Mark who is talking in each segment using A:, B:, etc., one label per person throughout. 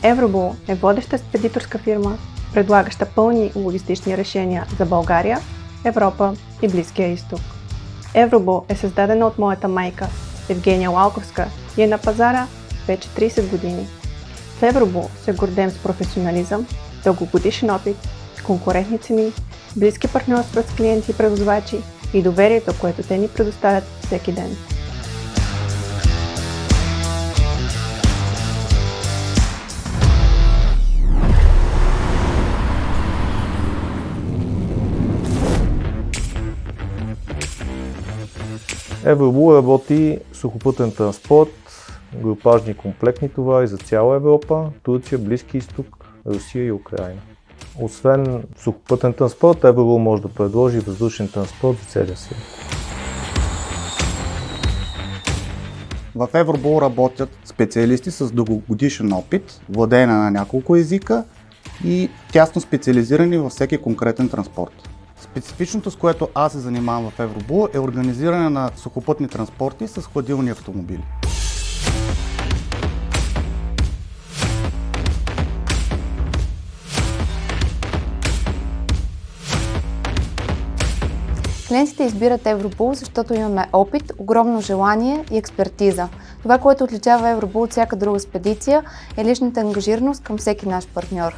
A: Евробул е водеща спедиторска фирма, предлагаща пълни логистични решения за България, Европа и Близкия изток. Евробул е създадена от моята майка Евгения Лалковска и е на пазара вече 30 години. В Евробул се гордеем с професионализъм, дългогодишен опит, конкурентни цени, близки партньорства с клиенти и превозвачи и доверието, което те ни предоставят всеки ден.
B: Евробул работи сухопътен транспорт, групажни комплектни товари за цяла Европа, Турция, Близки изток, Русия и Украйна. Освен сухопътен транспорт, Евробул може да предложи въздушен транспорт за целия свят.
C: В Евробул работят специалисти с дългогодишен опит, владеене на няколко езика и тясно специализирани във всеки конкретен транспорт. Специфичното, с което аз се занимавам в Евробул, е организиране на сухопътни транспорти с хладилни автомобили.
D: Клиентите избират Евробул, защото имаме опит, огромно желание и експертиза. Това, което отличава Евробул от всяка друга спедиция, е личната ангажираност към всеки наш партньор.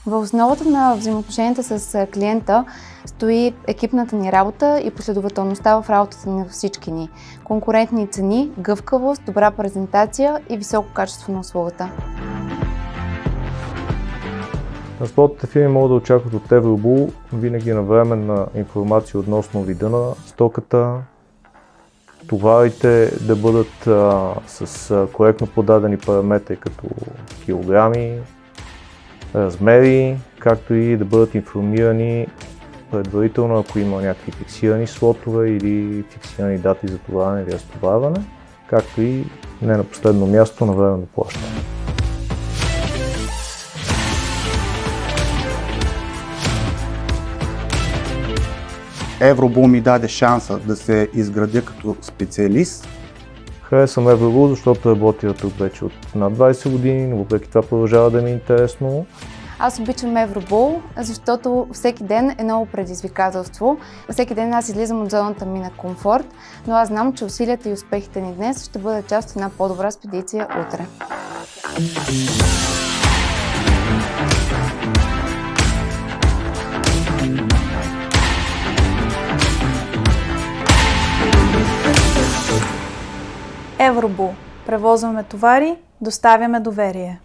D: В основата на взаимоотношенията с клиента стои екипната ни работа и последователността в работата на всички ни. Конкурентни цени, гъвкавост, добра презентация и високо качество на услугата.
B: Транспортните фирми могат да очакват от Евробул винаги навременна информация относно вида на стоката, товарите да бъдат с коректно подадени параметри като килограми, размери, както и да бъдат информирани предварително, ако има някакви фиксирани слотове или фиксирани дати за товарване или разтоварване, както и не на последно място навременно плащане.
C: Евробул ми даде шанса да се изградя като специалист.
B: Харесвам Евробул, защото работя тук вече от над 20 години, но въпреки това продължава да ми е интересно.
D: Аз обичам Евробул, защото всеки ден е ново предизвикателство. Всеки ден аз излизам от зоната ми на комфорт, но аз знам, че усилията и успехите ни днес ще бъдат част от една по-добра спедиция утре.
E: Евробул. Превозваме товари, доставяме доверие.